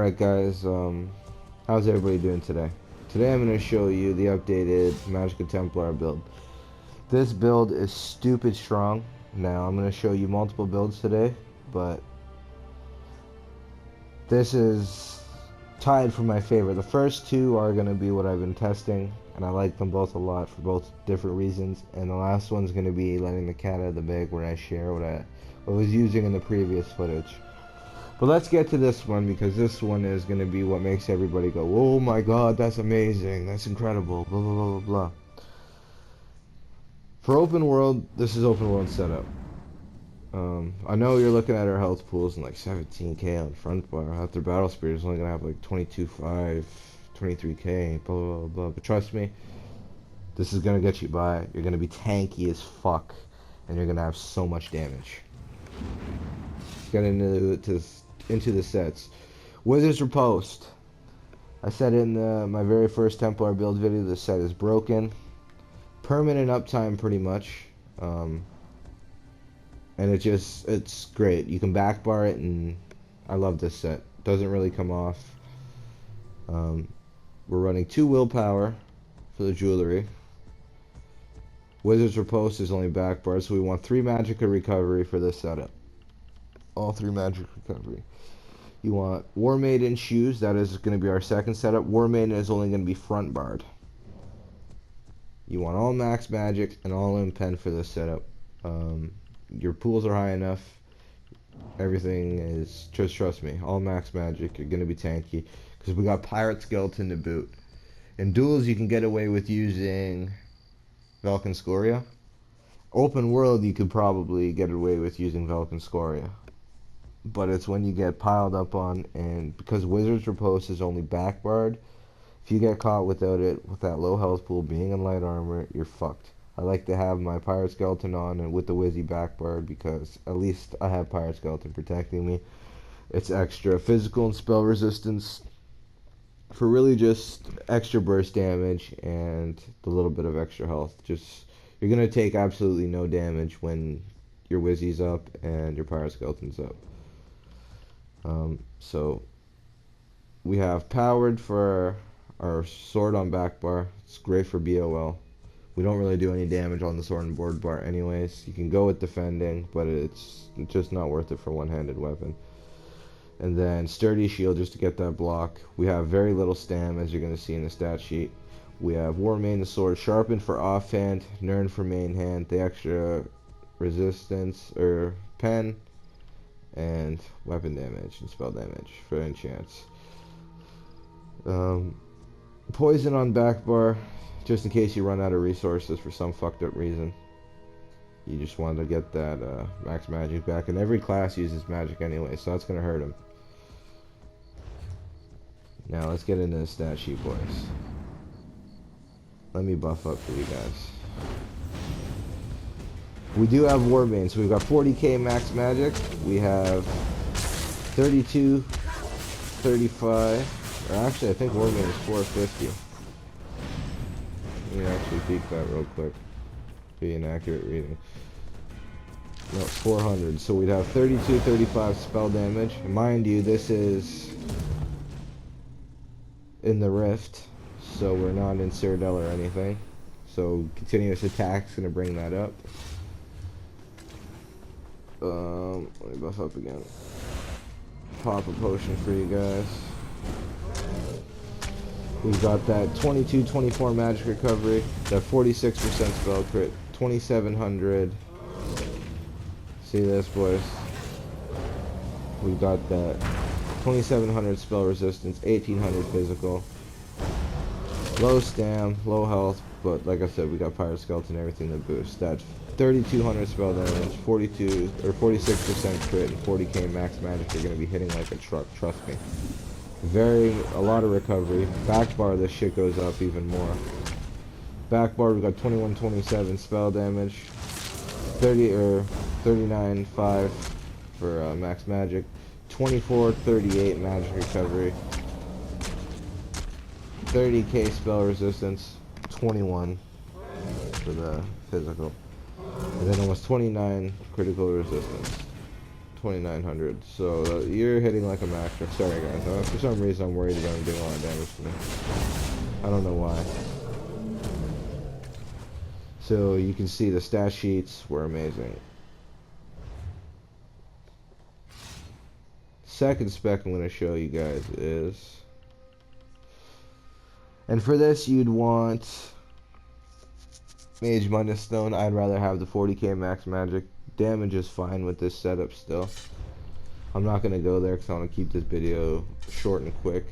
Alright guys, how's everybody doing today? Today I'm going to show you the updated Magic Templar build. This build is stupid strong. Now I'm going to show you multiple builds today, but this is tied for my favorite. The first two are going to be what I've been testing, and I like them both a lot for both different reasons, and the last one's going to be letting the cat out of the bag where I share what I was using in the previous footage. But let's get to this one, because this one is going to be what makes everybody go, oh my god, that's amazing, that's incredible, blah blah blah blah blah. For open world, this is open world setup. I know you're looking at our health pools and like 17k on front bar. After Battle Spirit is only going to have like 22.5, 23k, blah blah blah blah. But trust me, this is going to get you by. You're going to be tanky as fuck, and you're going to have so much damage. Let's get into the sets. Wizard's Reposte. I said in my very first Templar build video, the set is broken. Permanent uptime pretty much. And it's great. You can backbar it, and I love this set. Doesn't really come off. We're running 2 willpower for the jewelry. Wizard's Reposte is only backbar, so we want 3 Magicka recovery for this setup. All 3 magic recovery. You want War Maiden shoes. That is going to be our second setup. War Maiden is only going to be front barred. You want all max magic and all in pen for this setup. Your pools are high enough. Everything is, just trust me, all max magic. You're going to be tanky because we got Pirate Skeleton to boot. In duels, you can get away with using Velkin Scoria. Open world, you could probably get away with using Velkin Scoria. But it's when you get piled up on, and because Wizard's Reposte is only backbarred, if you get caught without it, with that low health pool being in light armor, you're fucked. I like to have my Pirate Skeleton on and with the Wizzy backbarred, because at least I have Pirate Skeleton protecting me. It's extra physical and spell resistance for really just extra burst damage and the little bit of extra health. Just, you're going to take absolutely no damage when your Wizzy's up and your Pirate Skeleton's up. So we have powered for our sword on back bar. It's great for BOL. We don't really do any damage on the sword and board bar anyways. You can go with defending, but it's just not worth it for one-handed weapon. And then sturdy shield just to get that block. We have very little stam, as you're going to see in the stat sheet. We have War Main the sword, sharpened for offhand, Nern for main hand, the extra resistance or pen, and weapon damage and spell damage for enchants. Poison on back bar, just in case you run out of resources for some fucked up reason. You just want to get that max magic back, and every class uses magic anyway, so that's going to hurt him. Now let's get into the stat sheet, boys. Let me buff up for you guys. We do have Warbane, so we've got 40k max magic. We have 32, 35, or actually I think Warbane is 450. Let me actually peek that real quick. Be an accurate reading. No, 400. So we'd have 32, 35 spell damage. Mind you, this is in the Rift, so we're not in Cyrodiil or anything. So continuous attack's gonna bring that up. Let me buff up again. Pop a potion for you guys. We've got that 22, 24 magic recovery, that 46% spell crit, 2700. See this, boys? We've got that 2700 spell resistance, 1800 physical. Low stam, low health, but like I said, we got Pirate Skeleton, everything that boosts. That 3200 spell damage, 42 or 46% crit, and 40k max magic. You're gonna be hitting like a truck, trust me. A lot of recovery. Back bar, this shit goes up even more. Back bar, we got 2127 spell damage, 39.5 for max magic, 2438 magic recovery, 30k spell resistance, 21 for the physical, and then almost 29 critical resistance. 2900. So you're hitting like a max. Sorry guys, for some reason I'm worried about him doing a lot of damage to me. I don't know why. So you can see the stat sheets were amazing. Second spec I'm going to show you guys is, and for this you'd want Mage Minus Stone. I'd rather have the 40k max magic. Damage is fine with this setup still. I'm not going to go there because I want to keep this video short and quick.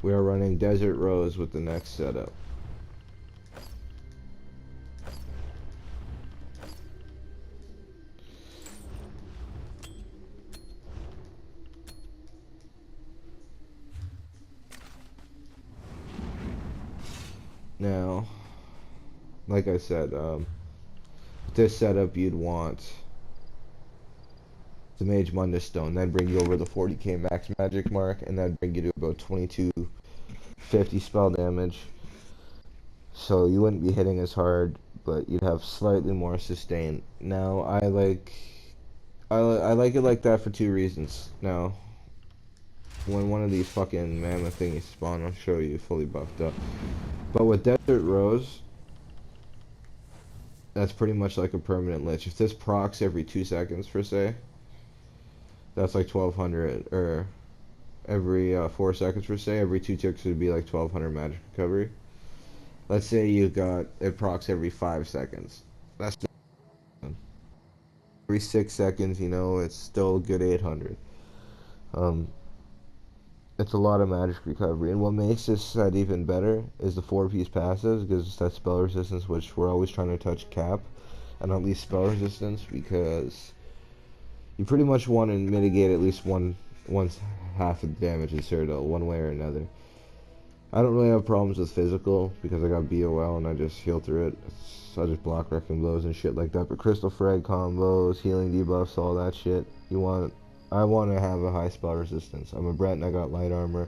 We are running Desert Rose with the next setup. Now, like I said, this setup you'd want the Mage Mundus Stone. That'd bring you over the 40k max magic mark, and that'd bring you to about 2250 spell damage. So you wouldn't be hitting as hard, but you'd have slightly more sustain. Now, I like it like that for two reasons. Now, when one of these fucking mammoth thingies spawn, I'll show you fully buffed up. But with Desert Rose, that's pretty much like a permanent lich. If this procs every 2 seconds per se, that's like 1200, or every 4 seconds per se, every 2 ticks would be like 1200 magic recovery. Let's say you got it procs every 5 seconds. That's every 6 seconds, you know, it's still a good 800. It's a lot of magic recovery, and what makes this set even better is the 4-piece passives. Gives us that spell resistance, which we're always trying to touch cap, and at least spell resistance, because you pretty much want to mitigate at least one half of the damage in Cyrodiil, one way or another. I don't really have problems with physical because I got BOL and I just heal through it. I just block wrecking blows and shit like that. But crystal frag combos, healing debuffs, all that shit, I want to have a high spell resistance. I'm a Brett and I got light armor.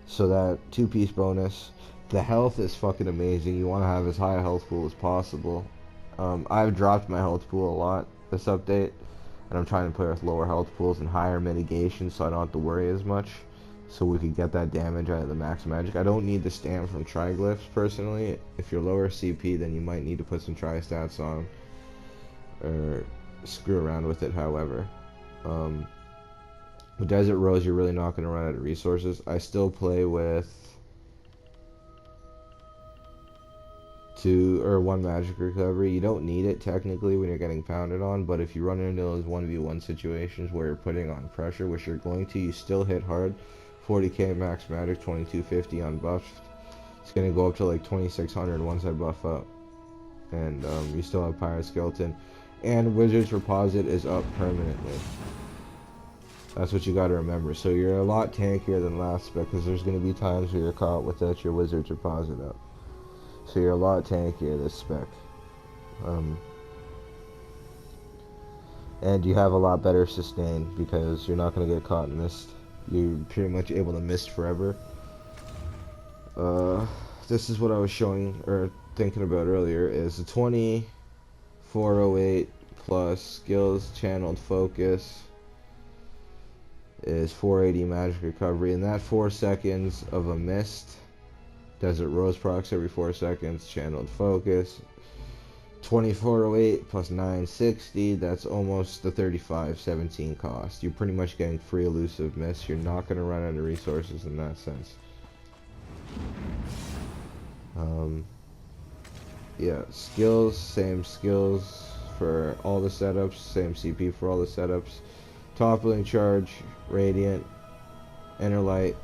So that 2-piece bonus. The health is fucking amazing. You want to have as high a health pool as possible. I've dropped my health pool a lot this update. And I'm trying to play with lower health pools and higher mitigation so I don't have to worry as much. So we could get that damage out of the max magic. I don't need the stam from Triglyphs personally. If you're lower CP, then you might need to put some tri-stats on. Or screw around with it, however. With Desert Rose, you're really not going to run out of resources. I still play with 2 or 1 magic recovery. You don't need it technically when you're getting pounded on, but if you run into those 1v1 situations where you're putting on pressure, which you're going to, you still hit hard. 40k max magic, 2250 unbuffed. It's going to go up to like 2600 once I buff up. And you still have Pirate Skeleton. And Wizard's Reposte is up permanently. That's what you got to remember. So you're a lot tankier than last spec, because there's going to be times where you're caught without your Wizard's Reposte up. So you're a lot tankier this spec. And you have a lot better sustain, because you're not going to get caught in mist. You're pretty much able to mist forever. This is what I was showing, or thinking about earlier, is the 2408 plus skills channeled focus is 480 magic recovery, and that 4 seconds of a mist, Desert Rose procs every 4 seconds, channeled focus, 2408 plus 960, that's almost the 3517 cost. You're pretty much getting free elusive mist. You're not going to run out of resources in that sense. Yeah, skills, same skills for all the setups, same CP for all the setups. Toppling charge, radiant, inner light,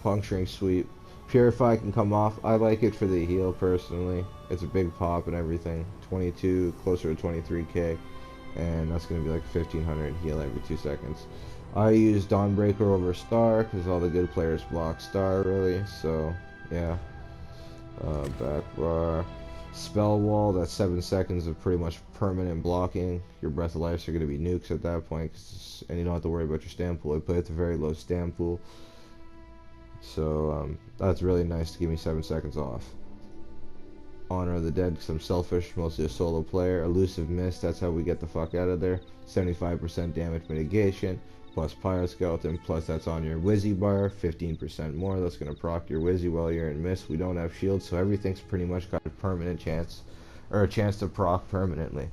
puncturing sweep. Purify can come off. I like it for the heal personally. It's a big pop and everything. 22, closer to 23k, and that's going to be like 1500 heal every 2 seconds. I use Dawnbreaker over Star because all the good players block Star really. So yeah, backbar, spell wall. That's 7 seconds of pretty much permanent blocking. Your Breath of Life are going to be nukes at that point, and you don't have to worry about your stam pool. I play at the very low stam pool. So that's really nice to give me 7 seconds off. Honor of the Dead because I'm selfish, mostly a solo player. Elusive Mist, that's how we get the fuck out of there. 75% damage mitigation, plus Pyroskeleton, plus that's on your Wizzy bar, 15% more. That's going to proc your Wizzy while you're in Mist. We don't have shields, so everything's pretty much got a permanent chance, or a chance to proc permanently.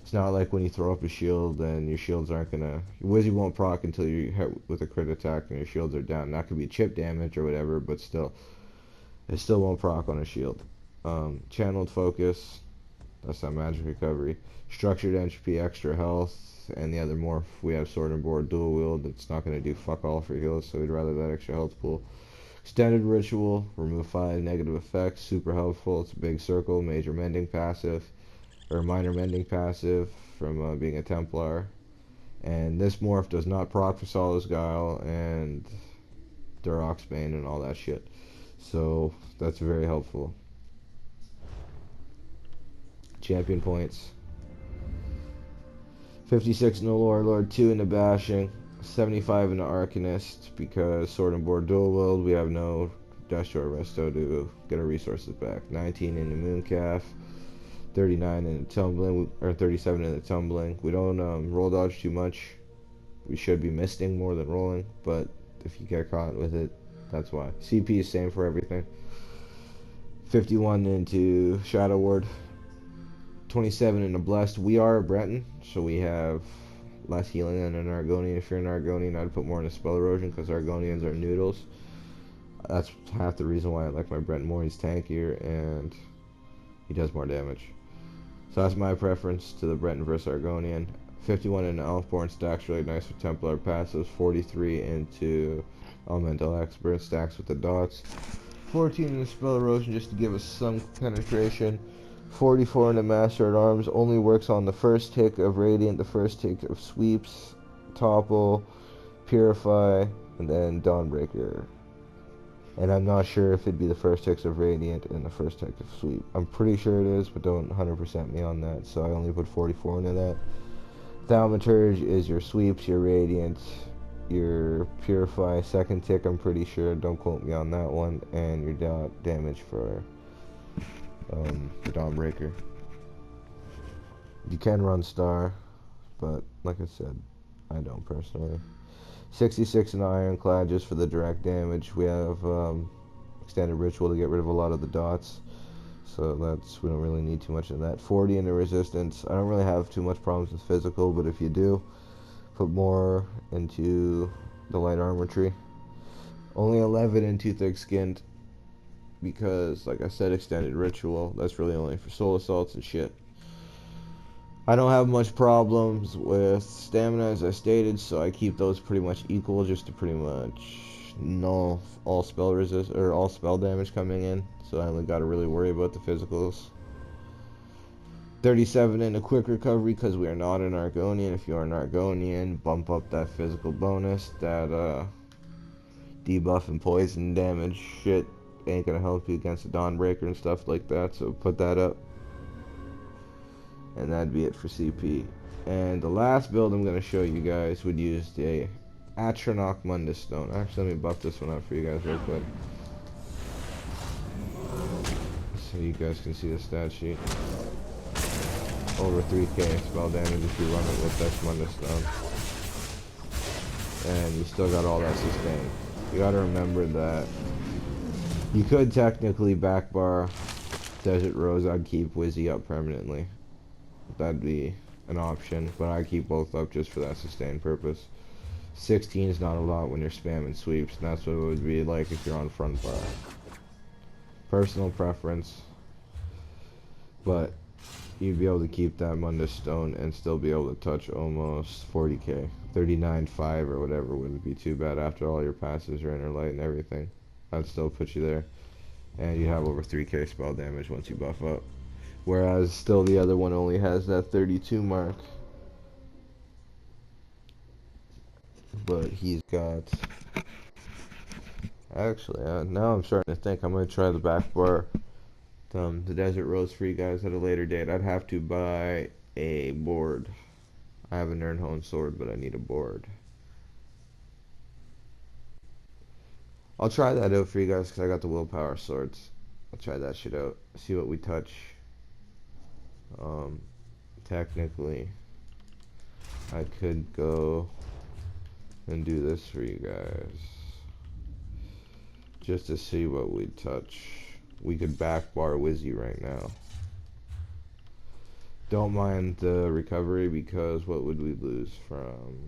It's not like when you throw up a shield and your shields aren't gonna. Your Wizzy won't proc until you hit with a crit attack and your shields are down. That could be chip damage or whatever, but still, it still won't proc on a shield. Channeled Focus, that's not magic recovery. Structured Entropy, extra health, and the other morph we have Sword and Board dual wield. It's not gonna do fuck all for heals, so we'd rather that extra health pool. Extended Ritual, remove 5 negative effects, super helpful. It's a big circle, major mending passive, or minor mending passive from being a Templar. And this morph does not proc for Solace Guile and Durok's Bane and all that shit. So that's very helpful. Champion points. 56 in the Lord, 2 in the Bashing, 75 in the Arcanist, because Sword and Board dual wield, we have no Destroy Resto to get our resources back. 19 in the Mooncalf, 39 in the Tumbling, or 37 in the Tumbling. We don't roll dodge too much. We should be misting more than rolling, but if you get caught with it, that's why. CP is same for everything. 51 into Shadow Ward, 27 in the Blessed. We are a Breton, so we have less healing than an Argonian. If you're an Argonian, I'd put more into Spell Erosion, because Argonians are noodles. That's half the reason why I like my Breton more. He's tankier, and he does more damage. So that's my preference to the Breton versus Argonian. 51 into Elfborn, stacks really nice with Templar passives. 43 into Elemental Expert, stacks with the dots. 14 in the Spell Erosion, just to give us some penetration. 44 in the Master at Arms, only works on the first tick of Radiant, the first tick of Sweeps, Topple, Purify, and then Dawnbreaker. And I'm not sure if it'd be the first ticks of Radiant and the first tick of Sweep. I'm pretty sure it is, but don't 100% me on that, so I only put 44 into that. Thaumaturge is your Sweeps, your Radiant, your Purify, second tick I'm pretty sure, don't quote me on that one, and your damage for the Dawnbreaker. You can run Star, but like I said, I don't personally. 66 in Ironclad just for the direct damage. We have Extended Ritual to get rid of a lot of the dots, so we don't really need too much of that. 40 in the Resistance. I don't really have too much problems with physical, but if you do, put more into the light armor tree. Only 11 into Thick Skinned, because like I said, Extended Ritual, that's really only for soul assaults and shit. I don't have much problems with stamina, as I stated, so I keep those pretty much equal, just to pretty much null all spell resist or all spell damage coming in, so I only got to really worry about the physicals. 37 in a quick recovery, because we are not an Argonian. If you are an Argonian, bump up that physical bonus. That debuff and poison damage shit ain't gonna help you against the Dawnbreaker and stuff like that, so put that up. And that'd be it for CP. And the last build I'm gonna show you guys would use the Atronach Mundus Stone. Actually, let me buff this one up for you guys real quick, so you guys can see the stat sheet. Over 3k spell damage if you run it with this Mundus Stone. And you still got all that sustain. You gotta remember that you could technically backbar Desert Rose. I'd keep Wizzy up permanently. That'd be an option, but I keep both up just for that sustain purpose. 16 is not a lot when you're spamming sweeps, and that's what it would be like if you're on front bar. Personal preference, but you'd be able to keep that Mundus Stone and still be able to touch almost 40k. 39.5 or whatever wouldn't be too bad after all your passes, your inner light and everything. That'd still put you there, and you have over 3k spell damage once you buff up. Whereas still the other one only has that 32 mark. But he's got... Actually, now I'm starting to think I'm going to try the back bar. The Desert Rose for you guys at a later date. I'd have to buy a board. I have an Nirnhone sword, but I need a board. I'll try that out for you guys because I got the willpower swords. I'll try that shit out. See what we touch. Technically, I could go and do this for you guys. Just to see what we touch. We could backbar Wizzy right now. Don't mind the recovery because what would we lose from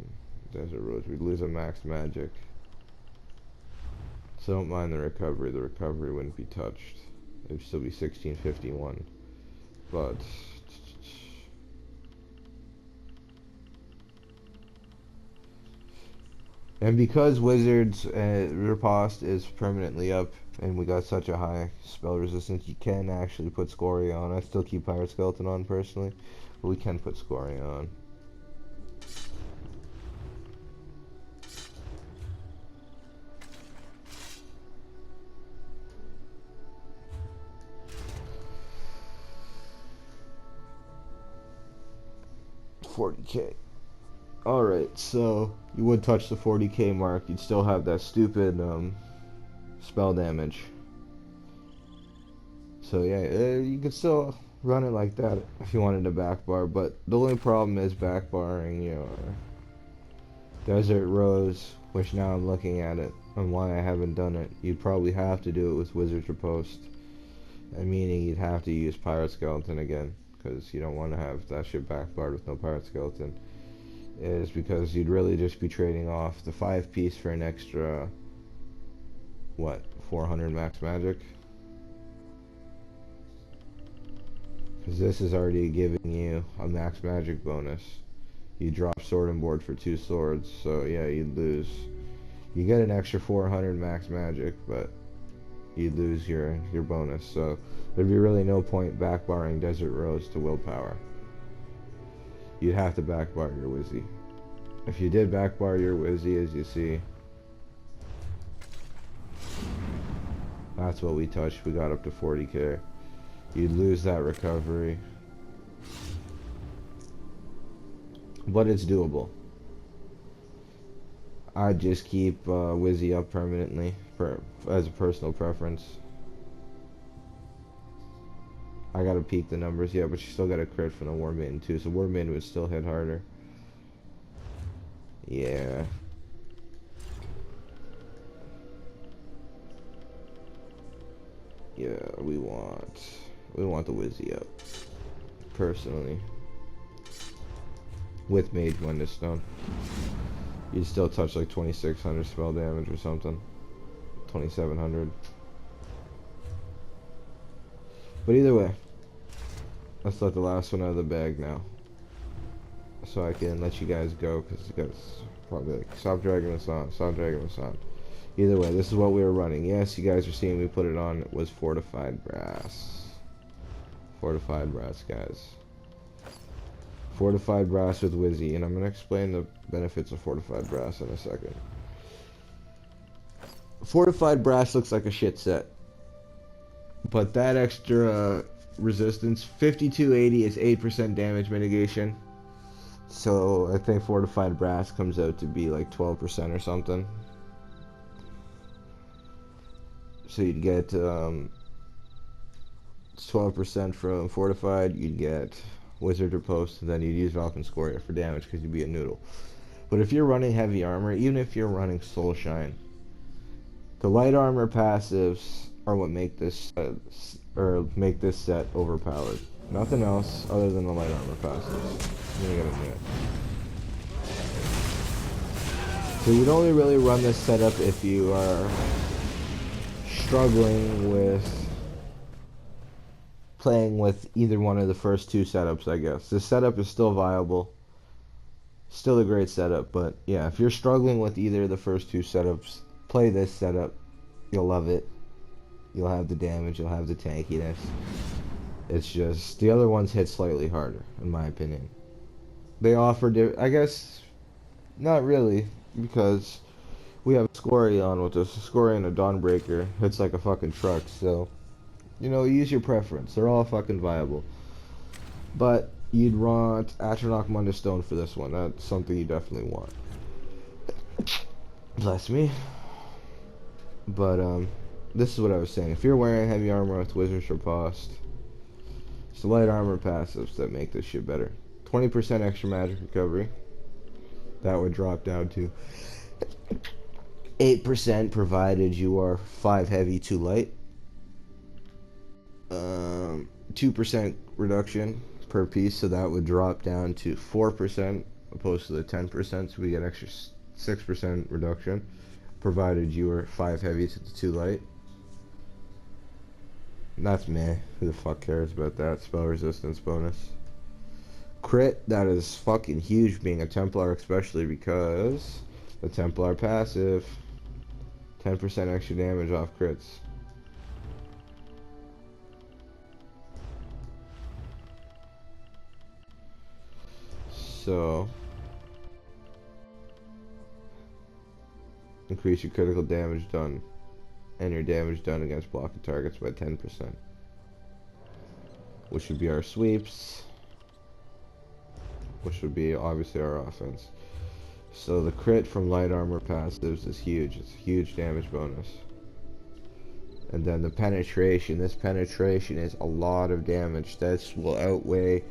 Desert Rose? We'd lose a max magic. So don't mind the recovery. The recovery wouldn't be touched. It would still be 1651. But and because Wizards Reposte is permanently up and we got such a high spell resistance, you can actually put Scoria on. I still keep Pirate Skeleton on personally, but we can put Scoria on. $40K. Alright, so you would touch the 40K mark, you'd still have that stupid spell damage. So yeah, you could still run it like that if you wanted to backbar, but the only problem is backbarring your Desert Rose, which now I'm looking at it and why I haven't done it. You'd probably have to do it with Wizard's Reposte, and meaning you'd have to use Pirate Skeleton again, because you don't want to have that shit backbarred with no Pirate Skeleton. Is because you'd really just be trading off the 5-piece for an extra, what, 400 max magic? Because this is already giving you a max magic bonus. You drop sword and board for 2 swords, so yeah, you'd lose. You get an extra 400 max magic, but you'd lose your bonus, so there'd be really no point backbarring Desert Rose to willpower. You'd have to backbar your Wizzy. If you did backbar your Wizzy, as you see, that's what we touched. We got up to 40K. You'd lose that recovery, but it's doable. I'd just keep Wizzy up permanently as a personal preference. I gotta peek the numbers, yeah, but she still got a crit from the War Maiden too, so War Maiden would still hit harder. Yeah. Yeah, we want the Wizzy up. Personally. With Mage Wonder Stone. You'd still touch like 2600 spell damage or something. 2700. But either way, let's let the last one out of the bag now, so I can let you guys go, because you guys probably like, stop dragging us on, stop dragging us on. Either way, this is what we were running. Yes, you guys are seeing me put it on. It was Fortified Brass. Fortified Brass, guys. Fortified Brass with Wizzy, and I'm going to explain the benefits of Fortified Brass in a second. Fortified Brass looks like a shit set, but that extra resistance, 5280 is 8% damage mitigation. So I think Fortified Brass comes out to be like 12% or something. So you'd get 12% from Fortified, you'd get Wizard Reposte, and then you'd use Valken Scoria for damage because you'd be a noodle. But if you're running heavy armor, even if you're running Soul Shine, the light armor passives are what make this set overpowered. Nothing else other than the light armor passives. You gotta admit. So you'd only really run this setup if you are struggling with playing with either one of the first 2 setups, I guess. This setup is still viable. Still a great setup, but yeah, if you're struggling with either of the first 2 setups, play this setup. You'll love it. You'll have the damage, you'll have the tankiness. It's just, the other ones hit slightly harder, in my opinion. They offer, I guess, not really, because we have Scoria on with us. Scoria and a Dawnbreaker hits like a fucking truck, so, you know, use your preference. They're all fucking viable. But you'd want Atronach Munda Stone for this one. That's something you definitely want. Bless me. But, this is what I was saying. If you're wearing heavy armor with Wizard's Reposte, it's the light armor passives that make this shit better. 20% extra magic recovery. That would drop down to 8% provided you are 5 heavy, 2 light. 2% reduction per piece, so that would drop down to 4% opposed to the 10%, so we get extra 6% reduction provided you are 5 heavy to the 2 light. That's meh. Who the fuck cares about that? Spell resistance bonus. Crit, that is fucking huge being a Templar, especially because the Templar passive, 10% extra damage off crits. So, increase your critical damage done and your damage done against blocking targets by 10%, which would be our sweeps, which would be obviously our offense. So the crit from light armor passives is huge. It's a huge damage bonus. And then the penetration. This penetration is a lot of damage. This will outweigh,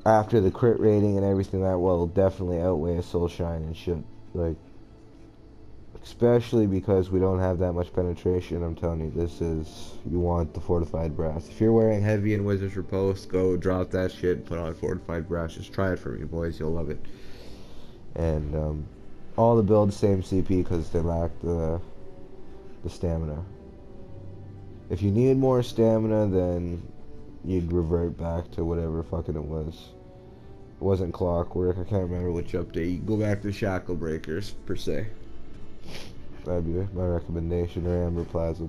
after the crit rating and everything, that will definitely outweigh a soul shine and shit. Like, especially because we don't have that much penetration. I'm telling you, this is, you want the fortified brass. If you're wearing heavy in Wizard's Reposte, go drop that shit and put on fortified brass. Just try it for me, boys. You'll love it. And all the builds same CP because they lack the stamina. If you need more stamina, then you'd revert back to whatever fucking it was. It wasn't Clockwork. I can't remember which update. You can go back to Shackle Breakers per se. That'd be my recommendation, or Amber Plaza.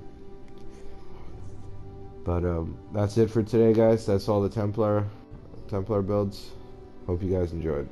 But that's it for today, guys. That's all the Templar builds. Hope you guys enjoyed.